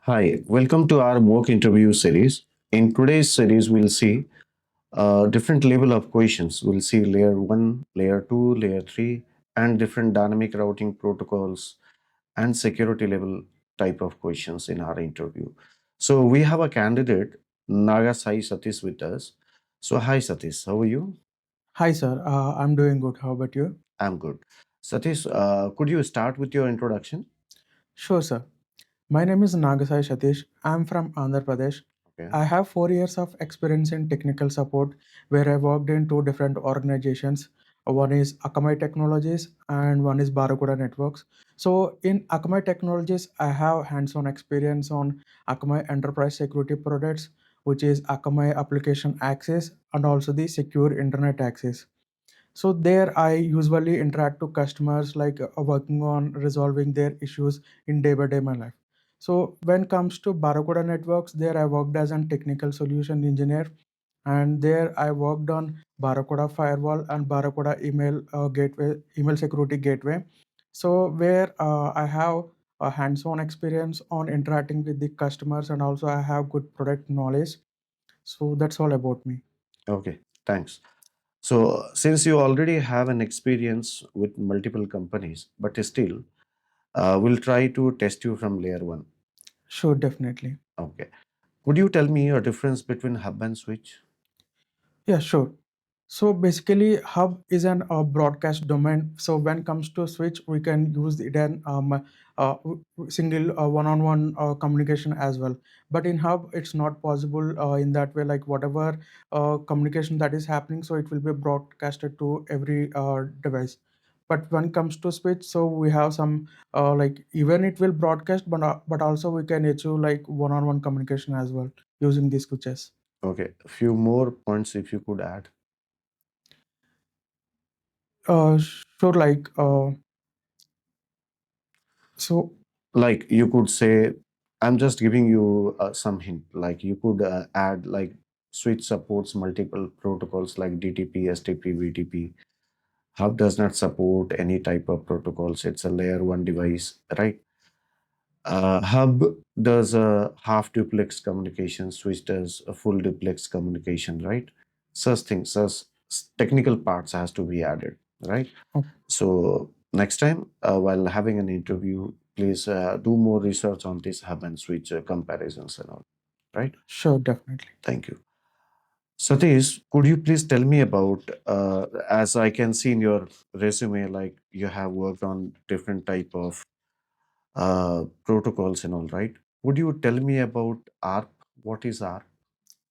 Hi, welcome to our mock interview series. In today's series, we'll see different level of questions. We'll see layer 1, layer 2, layer 3, and different dynamic routing protocols and security level type of questions in our interview. So we have a candidate, Nagasai Satish, with us. So hi Satish, how are you? Hi, sir. I'm doing good. How about you? I'm good. Satish, could you start with your introduction? Sure, sir. My name is Nagasai Satish. I'm from Andhra Pradesh. Okay. I have 4 years of experience in technical support where I worked in two different organizations. One is Akamai Technologies and one is Barracuda Networks. So, in Akamai Technologies, I have hands on experience on Akamai Enterprise Security Products, which is Akamai Application Access and also the Secure Internet Access. So there I usually interact to customers like working on resolving their issues in day by day my life. So when comes to Barracuda Networks, there I worked as a technical solution engineer, and there I worked on Barracuda firewall and Barracuda email security gateway. So where I have a hands-on experience on interacting with the customers, and also I have good product knowledge. So that's all about me. Okay, thanks. So, since you already have an experience with multiple companies, but still, we'll try to test you from layer one. Sure, definitely. Okay. Could you tell me a difference between hub and switch? Yeah, sure. So basically, hub is an broadcast domain. So when comes to switch, we can use it in single one-on-one communication as well. But in hub, it's not possible in that way. Like whatever communication that is happening, so it will be broadcasted to every device. But when it comes to switch, so we have some like even it will broadcast, but also we can achieve like one-on-one communication as well using these switches. Okay. A few more points if you could add. Sure, like so. Like you could say, I'm just giving you some hint. Like you could add like switch supports multiple protocols like DTP, STP, VTP. Hub does not support any type of protocols. It's a layer one device, right? Hub does a half duplex communication, switch does a full duplex communication, right? Such things, technical parts has to be added, right? So next time, while having an interview, please do more research on this hub and switch comparisons and all, right? Sure, definitely. Thank you. Satish, could you please tell me about, as I can see in your resume, like you have worked on different type of protocols and all, right? Would you tell me about ARP? What is ARP?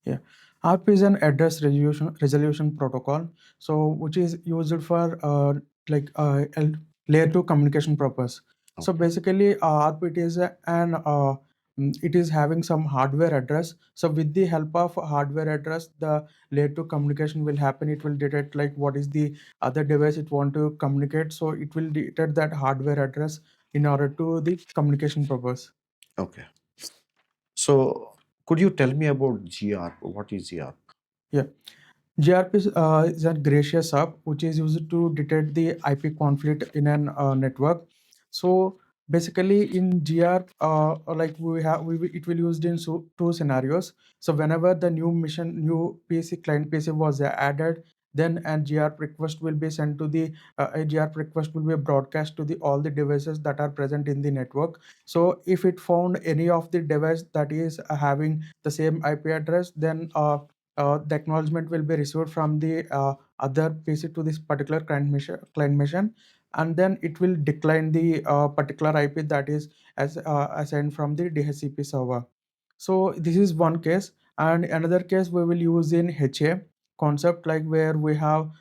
Yeah, ARP is an address resolution protocol. So which is used for layer two communication purpose. So Okay. basically, ARP it is it is having some hardware address. So with the help of hardware address, the layer two communication will happen. It will detect like what is the other device it want to communicate. So it will detect that hardware address in order to the communication purpose. Okay. So could you tell me about GRP? What is GRP? Yeah. GRP is a gracious hub which is used to detect the IP conflict in an network. So basically, in GRP, like it will used in two scenarios. So whenever the new PC client PC was added, then an GRP request will be sent to the a GRP request will be broadcast to the all the devices that are present in the network. So if it found any of the device that is having the same IP address, then the acknowledgement will be received from the other PC to this particular client machine, and then it will decline the particular IP that is assigned from the DHCP server. So this is one case, and another case we will use in HA concept, like where we have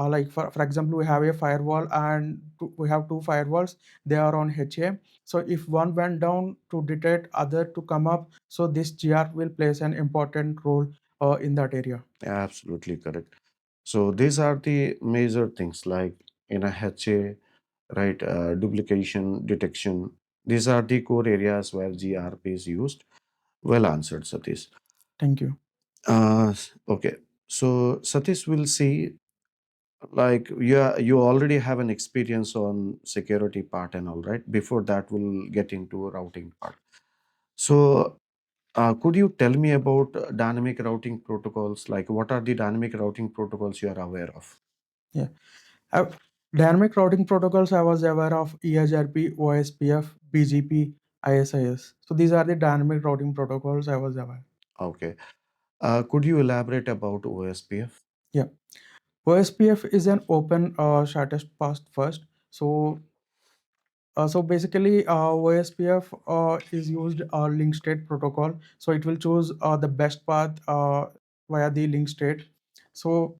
like for example we have a firewall and we have two firewalls, they are on HA. So if one went down to detect other to come up, so this GR will plays an important role in that area. Absolutely correct. So these are the major things like in a HA, right? Duplication detection. These are the core areas where GRP is used. Well answered, Satish. Thank you. Okay. So Satish will see like you already have an experience on security part and all, right? Before that, we'll get into routing part. So, could you tell me about dynamic routing protocols? Like, what are the dynamic routing protocols you are aware of? Yeah. Uh, Dynamic routing protocols, I was aware of EIGRP, OSPF, BGP, ISIS. So these are the dynamic routing protocols I was aware. Okay. Could you elaborate about OSPF? Yeah. OSPF is an open shortest path first. So basically, OSPF is used link state protocol. So it will choose the best path via the link state. So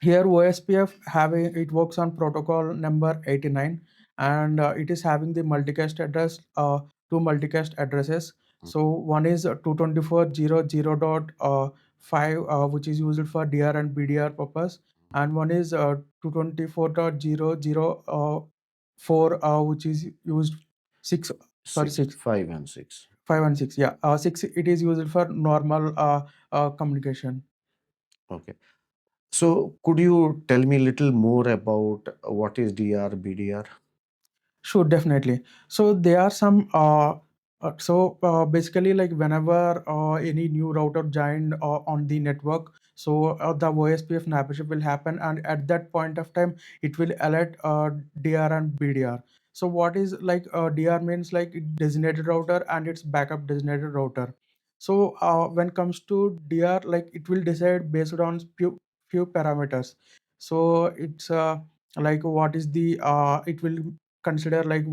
here OSPF having it works on protocol number 89, and it is having the multicast address, two multicast addresses. Mm. So one is 224.0.5, which is used for DR and BDR purpose, and one is 224.0.0.4, which is used six sorry Six, six five, and six. 5 and 6, yeah, 6 it is used for normal communication. Okay. So, could you tell me a little more about what is DR, BDR? Sure, definitely. So there are some. Basically, like whenever any new router joined on the network, so the OSPF membership will happen, and at that point of time, it will alert DR and BDR. So what is like DR means like designated router and its backup designated router. So when comes to DR, like it will decide based on few parameters. So it's like what is the it will consider like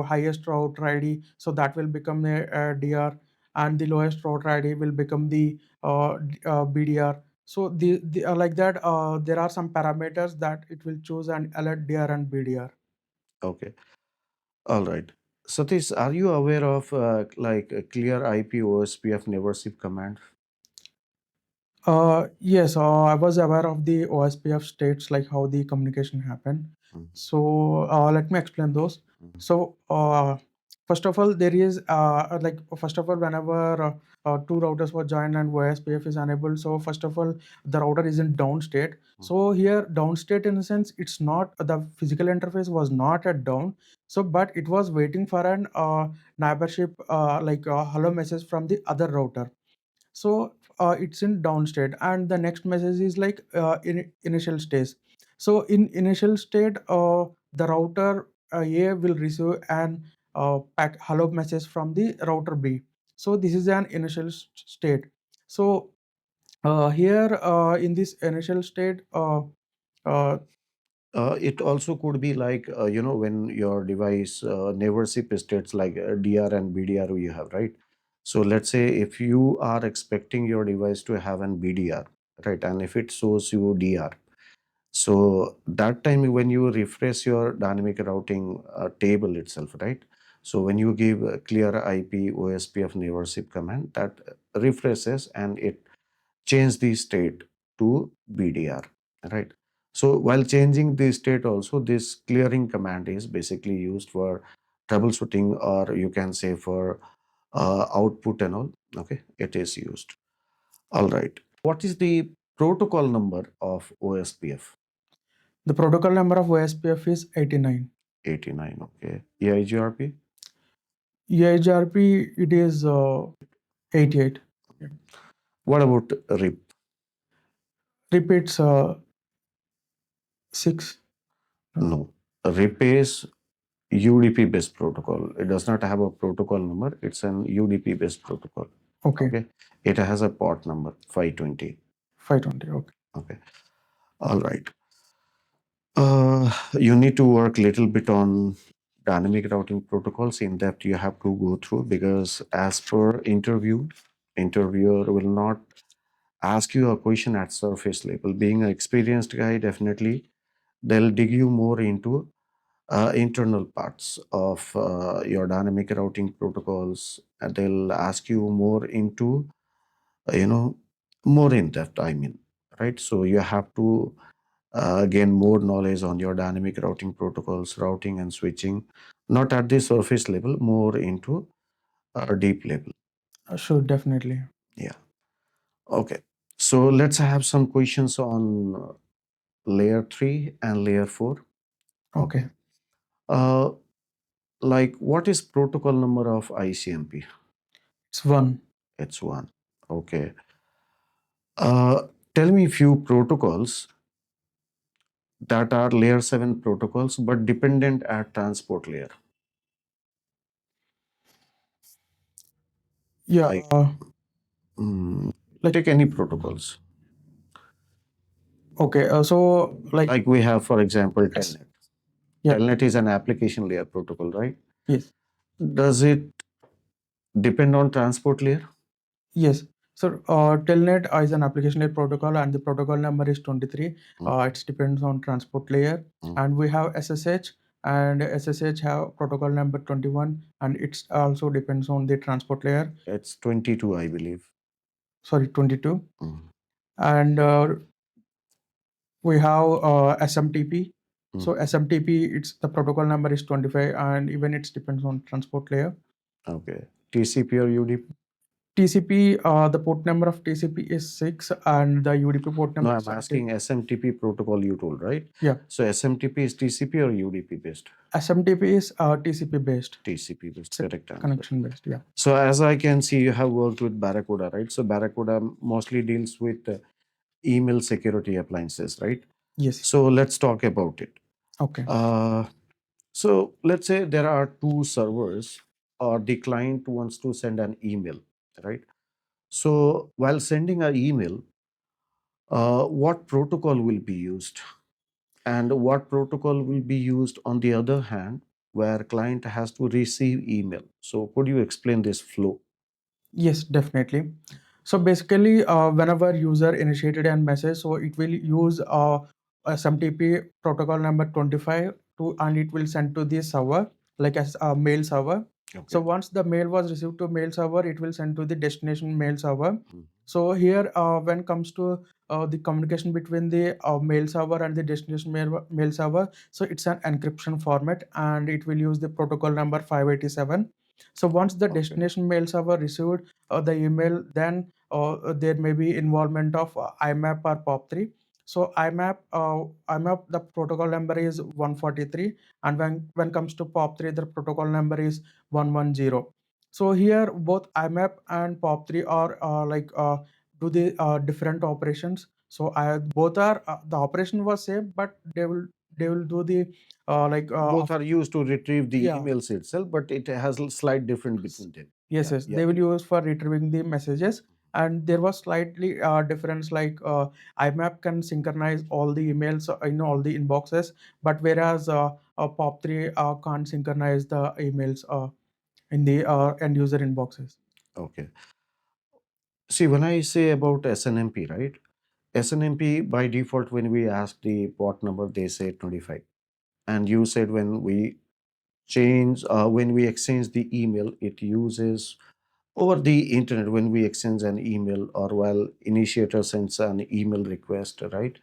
highest router ID, so that will become a DR, and the lowest router ID will become the BDR. So the like that there are some parameters that it will choose and alert DR and BDR. Okay. All right. Satish, are you aware of like a clear IP OSPF never ship command? Yes, I was aware of the OSPF states like how the communication happen. Mhm, So let me explain those. mhm, So first of all, there is like first of all, whenever two routers were joined and OSPF is enabled, so first of all, the router is in down state. mhm. So here down state in a sense, it's not the physical interface was not at down. So but it was waiting for an neighborship like hello message from the other router. So it's in down state, and the next message is like in initial stage. So in initial state, the router A will receive an pack hello message from the router B. So this is an initial state. So here in this initial state, uh, It also could be like, when your device never ship states like DR and BDR you have, right? So let's say if you are expecting your device to have an BDR, right? And if it shows you DR, so that time when you refresh your dynamic routing table itself, right? So when you give a clear IP OSPF never ship command, that refreshes and it change the state to BDR, right? So while changing the state also, this clearing command is basically used for troubleshooting, or you can say for output and all. Okay, it is used. All right. What is the protocol number of OSPF? the protocol number of OSPF is 89. 89. Okay. EIGRP? EIGRP it is 88. Yeah. What about RIP? Repeats 6. No. No. RIP is UDP based protocol. It does not have a protocol number. It's an UDP based protocol. Okay, Okay. It has a port number 520. 520. Okay. Okay. All right. You need to work little bit on dynamic routing protocols in depth. You have to go through, because as per interviewer will not ask you a question at surface level. Being an experienced guy, definitely they'll dig you more into internal parts of your dynamic routing protocols. They'll ask you more into, you know, more in depth, I mean, right? So you have to gain more knowledge on your dynamic routing protocols, routing and switching, not at the surface level, more into a deep level. Sure, definitely. Yeah. Okay. So let's have some questions on layer 3 and layer 4. Okay. Okay. Uh, like, what is protocol number of ICMP? It's one. It's one. Okay. Tell me few protocols that are layer 7 protocols but dependent at transport layer. Yeah. Like, mm, Like, take any protocols. okay. So like, Like we have, for example, it's, Telnet. yeah. Telnet is an application layer protocol, right? Yes. Does it depend on transport layer? Yes. So Telnet is an application layer protocol, and the protocol number is 23. Mm, It depends on transport layer, mm. and we have SSH, and SSH have protocol number 21, and it's also depends on the transport layer. It's 22, I believe. Sorry, 22, Mm, and we have SMTP. So mm. SMTP, it's the protocol number is 25, and even it depends on transport layer. Okay. TCP or UDP? TCP, the port number of TCP is 6, and the UDP port No, number I'm is asking SMTP protocol you told, right? yeah. So SMTP is TCP or UDP based? SMTP is TCP based. TCP based, It's a correct answer. connection based. Yeah. So as I can see, you have worked with Barracuda, right? So Barracuda mostly deals with email security appliances, right? Yes. So let's talk about it. Okay. Uh, so let's say there are two servers, or the client wants to send an email, right? So while sending an email, what protocol will be used? And what protocol will be used on the other hand, where client has to receive email? So could you explain this flow? Yes, definitely. So basically, whenever user initiated a message, so it will use SMTP protocol number 25 to, and it will send to the server like as a mail server. So Okay. once the mail was received to mail server, it will send to the destination mail server. Mm. So here, when comes to the communication between the mail server and the destination mail server, so it's an encryption format, and it will use the protocol number 587. So once the Okay. destination mail server received the email, then there may be involvement of IMAP or POP3. So IMAP, the protocol number is 143, and when comes to POP3, the protocol number is 110. So here both IMAP and POP3 are do the different operations. So both are the operation was same, but they will do the Both are used to retrieve the yeah. emails itself, but it has a slight difference S- between them. Yes, Yeah, yes, yeah. they will use for retrieving the messages, and there was slightly difference. Like IMAP can synchronize all the emails in all the inboxes, but whereas POP3 can't synchronize the emails in the end user inboxes. Okay. See, when I say about SNMP, right? SNMP by default, when we ask the port number, they say 25. And you said when we exchange the email, it uses over the internet when we exchange an email or while initiator sends an email request, right?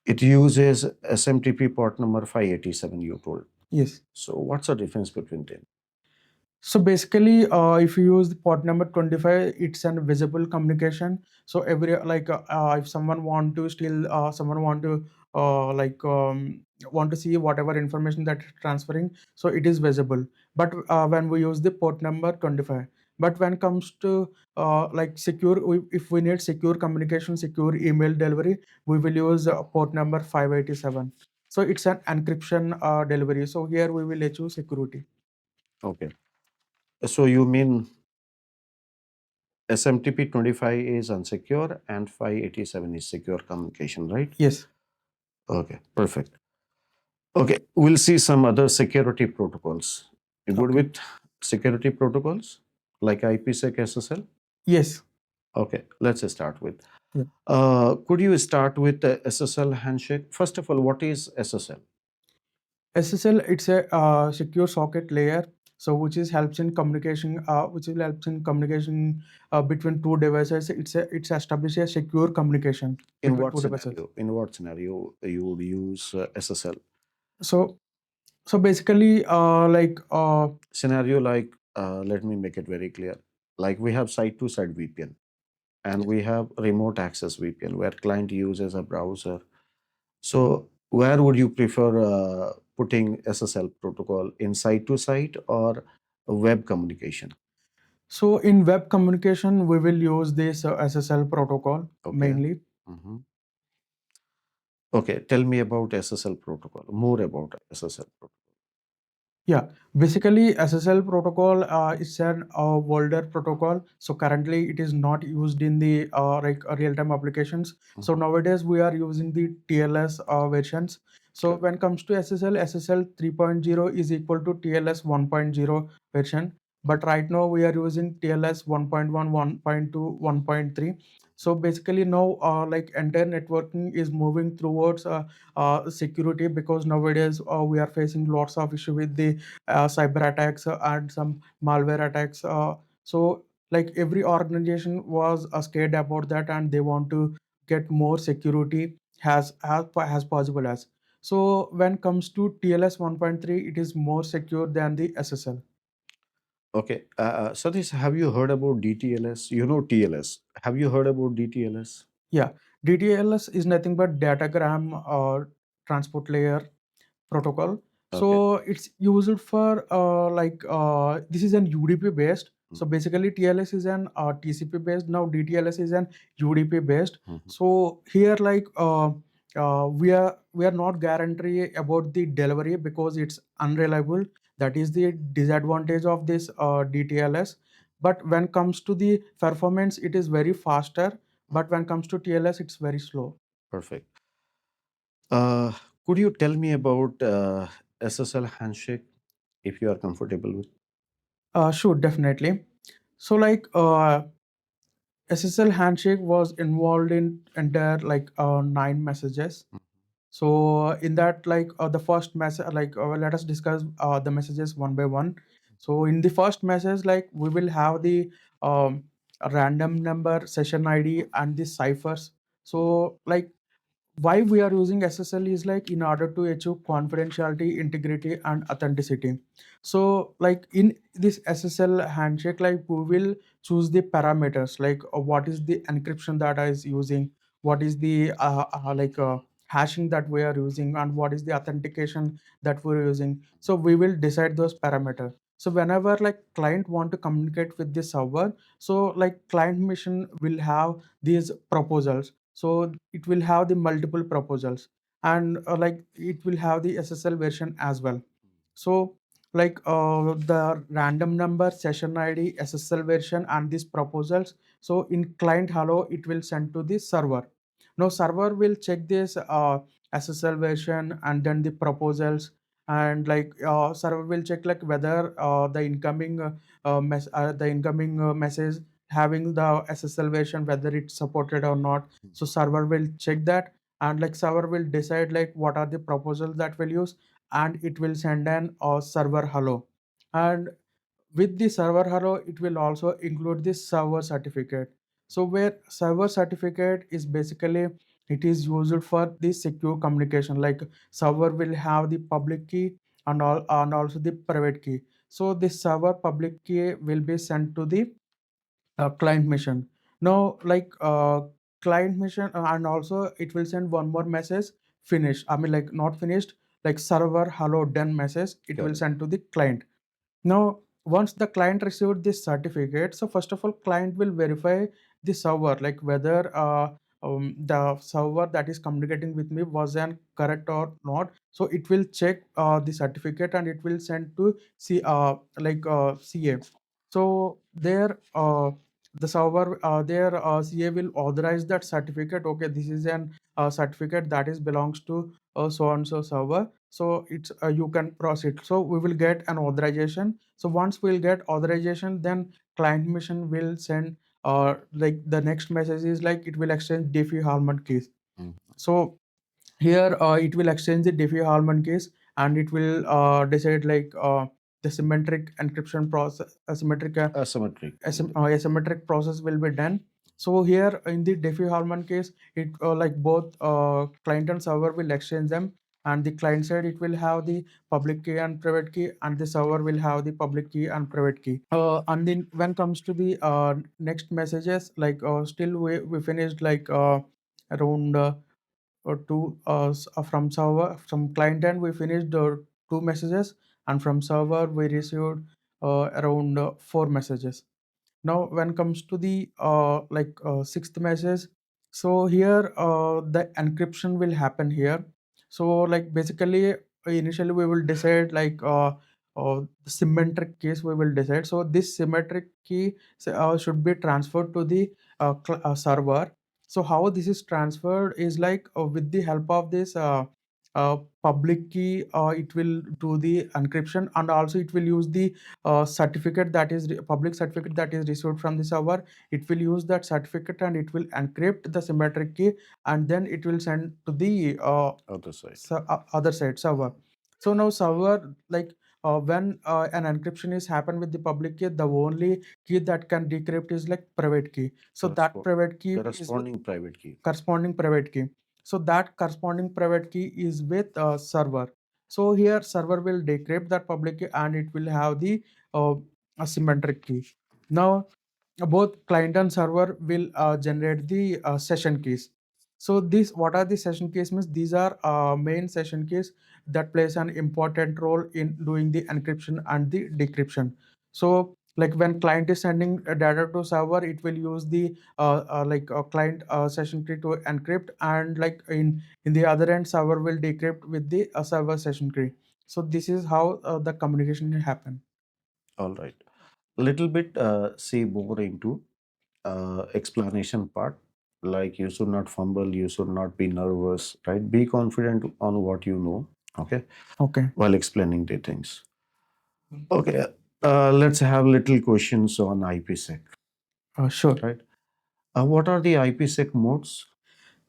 It uses SMTP port number 587, you told. Yes. So what's the difference between them? So basically, if you use the port number 25, it's an visible communication. So every if someone want to steal, someone want to want to see whatever information that is transferring, so it is visible. But when we use the port number 25, but when it comes to secure, if we need secure communication, secure email delivery, we will use port number 587. So it's an encryption delivery. So here we will achieve security. Okay. So you mean SMTP 25 is unsecure and 587 is secure communication, right? Yes. Okay, perfect. Okay, we'll see some other security protocols. You good Okay. with security protocols like IPsec SSL? Yes. Okay, let's start with. Yeah. Could you start with the SSL handshake? First of all, what is SSL? SSL, it's a secure socket layer. So which is helps in communication, which will helps in communication between two devices. It's establish a secure communication In between what two devices. scenario? In what scenario you would use SSL? So basically, Scenario like, let me make it very clear. Like we have site-to-site VPN and we have remote access VPN where client uses a browser. So where would you prefer putting SSL protocol, in site to site or web communication? So in web communication, we will use this SSL protocol Okay. mainly. Hmm. Okay. Tell me about SSL protocol. More about SSL protocol. Yeah, basically SSL protocol is an older protocol. So currently it is not used in the real-time applications. So Mhm. nowadays we are using the TLS versions. So Correct. when it comes to SSL 3.0 is equal to TLS 1.0 version. But right now we are using TLS 1.1, 1.2, 1.3. So basically now like entire networking is moving towards security, because nowadays we are facing lots of issue with the cyber attacks and some malware attacks. So like every organization was scared about that, and they want to get more security as possible as. So when comes to TLS 1.3, it is more secure than the SSL. Okay. Satish, have you heard about DTLS? You know TLS. Have you heard about DTLS? Yeah, DTLS is nothing but datagram transport layer protocol. Okay. So it's used for this is an UDP based. So Mhm. basically TLS is an TCP based. Now DTLS is an UDP based. Mhm. So here we are not guarantee about the delivery because it's unreliable. That is the disadvantage of this DTLS. But when comes to the performance, it is very faster. But when comes to TLS, it's very slow. Perfect. Uh, could you tell me about SSL Handshake if you are comfortable with? Sure, definitely. So SSL Handshake was involved in entire 9 messages. So in that the first message let us discuss the messages one by one. So in the first message, like we will have the um, a random number, session ID, and the ciphers. So like why we are using SSL is like in order to achieve confidentiality, integrity, and authenticity. So like in this SSL handshake, like we will choose the parameters, like what is the encryption that I is using, what is the hashing that we are using, and what is the authentication that we're using. So we will decide those parameters. So whenever like client want to communicate with the server, so like client mission will have these proposals. So it will have the multiple proposals, and like it will have the SSL version as well. So the random number, session ID, SSL version, and these proposals. So in client hello, it will send to the server. Now server will check this SSL version and then the proposals, and server will check like whether the incoming message having the SSL version, whether it's supported or not. So server will check that, and like server will decide like what are the proposals that will use, and it will send an server hello. And with the server hello, it will also include the server certificate. So where server certificate is basically, it is used for the secure communication. Like server will have the public key and also the private key. So this server public key will be sent to the client mission. Now client mission, and also it will send one more message, finish, I mean like not finished, like server hello done message, it will Correct. send to the client. Now, once the client received this certificate, so first of all, client will verify the server, like whether the server that is communicating with me was an correct or not. So it will check the certificate, and it will send to CA. So there, the server their CA will authorize that certificate. Okay, this is an certificate that is belongs to so and so server. So it's you can proceed. So we will get an authorization. So once we'll get authorization, then client mission will send like the next message is like it will exchange Diffie-Hellman keys. Mhm. So here it will exchange the Diffie-Hellman keys, and it will decide the symmetric encryption process, Asymmetric. asymmetric process will be done. So here in the Diffie-Hellman case, it like both client and server will exchange them, and the client side it will have the public key and private key, and the server will have the public key and private key. And then when comes to the next messages, still we finished around from server, from client end we finished 2 messages, and from server we received around 4 messages. Now, when it comes to the sixth message, so here the encryption will happen here. So like basically initially we will decide the symmetric keys we will decide. So this symmetric key should be transferred to the server. So how this is transferred is like with the help of this public key, it will do the encryption, and also it will use the certificate that is public certificate that is received from the server. It will use that certificate and it will encrypt the symmetric key, and then it will send to the Other side. other side server. So now server, when an encryption is happen with the public key, the only key that can decrypt is like private key. So that private key is Corresponding private key. corresponding private key. So that corresponding private key is with server. So here server will decrypt that public key and it will have the uh, asymmetric key. Now both client and server will generate the session keys. So this, what are the session keys means? These are main session keys that plays an important role in doing the encryption and the decryption. So like when client is sending data to server, it will use the client session key to encrypt, and like in the other end server will decrypt with the server session key. So this is how the communication will happen. All right. Little bit say more into explanation part. Like you should not fumble, you should not be nervous, right? Be confident on what you know, okay, Okay. while explaining the things. Okay, let's have little questions on IPsec, Sure. right? What are the IPsec modes?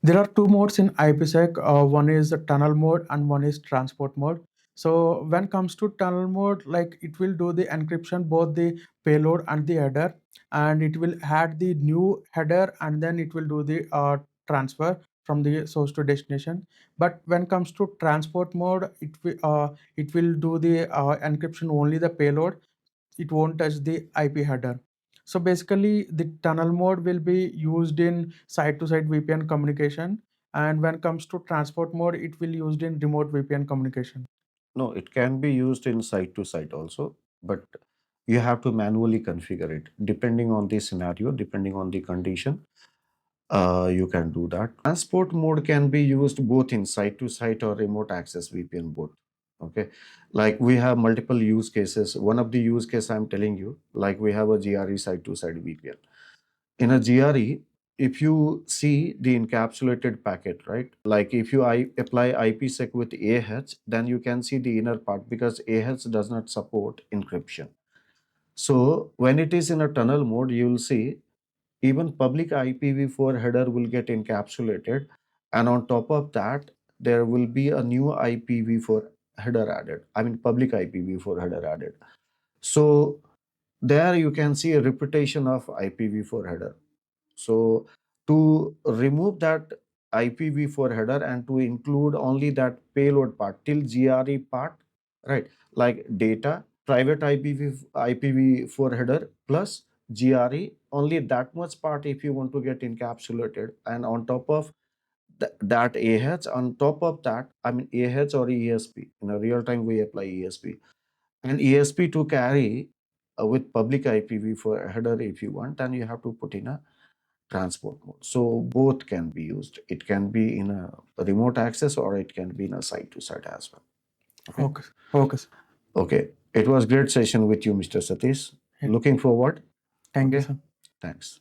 There are two modes in IPsec. One is the tunnel mode and one is transport mode. So when comes to tunnel mode, like it will do the encryption, both the payload and the header, and it will add the new header, and then it will do the transfer from the source to destination. But when comes to transport mode, it will do the encryption only the payload. It won't touch the IP header. So basically, the tunnel mode will be used in site-to-site VPN communication, and when it comes to transport mode, it will used in remote VPN communication. No, it can be used in site to site also, but you have to manually configure it depending on the scenario, depending on the condition. You can do that. Transport mode can be used both in site to site or remote access VPN both. Okay, like we have multiple use cases. One of the use case I'm telling you, like we have a GRE site to site VPN. In a GRE, if you see the encapsulated packet, right? Like if you apply IPsec with AH, then you can see the inner part because AH does not support encryption. So when it is in a tunnel mode, you will see even public IPv4 header will get encapsulated, and on top of that there will be a new IPv4 header added, I mean public IPv4 header added. So there you can see a repetition of IPv4 header. So to remove that IPv4 header and to include only that payload part till GRE part, right? Like data, private IPv4 header plus GRE, only that much part if you want to get encapsulated. And on top of that AH, on top of that, I mean AH or ESP. In a real time, we apply ESP. And ESP to carry with public IPv4 header if you want, then you have to put in a transport mode. So both can be used. It can be in a remote access or it can be in a site to site as well. Okay. Okay. Okay. Sir. Okay. It was great session with you, Mr. Satish. Yeah. Looking forward. Thank you, Okay. sir. Thanks.